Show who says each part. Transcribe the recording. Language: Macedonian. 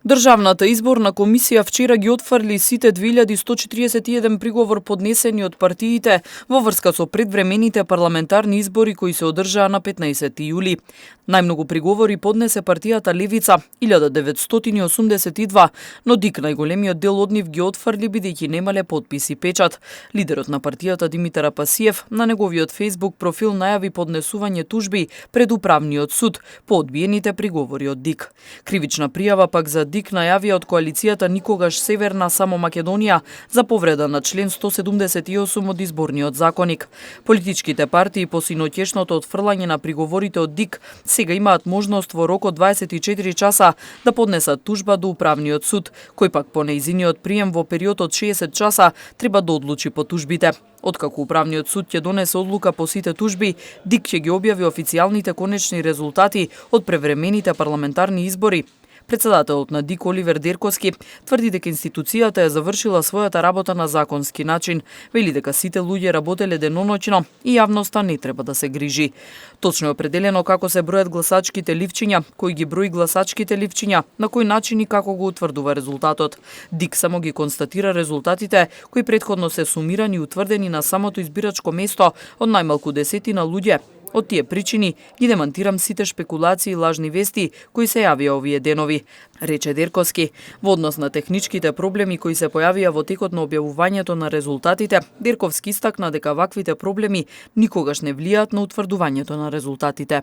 Speaker 1: Државната изборна комисија вчера ги отфрли сите 2141 приговор поднесени од партиите во врска со предвремените парламентарни избори кои се одржаа на 15 јули. Најмногу приговори поднесе партијата Левица 1982, но ДИК најголемиот дел од нив ги отфрли бидејќи немале подпис и печат. Лидерот на партијата Димитар Апасиев на неговиот Facebook профил најави поднесување тужби пред управниот суд по одбиените приговори од ДИК. Кривична пријава пак за ДИК најавија од коалицијата Никогаш Северна само Македонија за повреда на член 178 од изборниот законник. Политичките партии по синоќешното отфрлање на приговорите од ДИК сега имаат можност во рок од 24 часа да поднесат тужба до управниот суд, кој пак по нејзиниот прием во период од 60 часа треба да одлучи по тужбите. Откако управниот суд ќе донесе одлука по сите тужби, ДИК ќе ги објави официјалните конечни резултати од превремените парламентарни избори. Председателот на ДИК Оливер Дерковски тврди дека институцијата ја завршила својата работа на законски начин. Вели дека сите луѓе работеле деноноќно и јавноста не треба да се грижи. Точно е определено како се бројат гласачките ливчиња, кој ги брои гласачките ливчиња, на кој начин и како го утврдува резултатот. ДИК само ги констатира резултатите кои претходно се сумирани и утврдени на самото избирачко место од најмалку десетина луѓе. Од тие причини ги демантирам сите шпекулации и лажни вести кои се јавија овие денови, рече Дерковски. Во однос на техничките проблеми кои се појавија во текот на објавувањето на резултатите, Дерковски истакна дека ваквите проблеми никогаш не влијаат на утврдувањето на резултатите.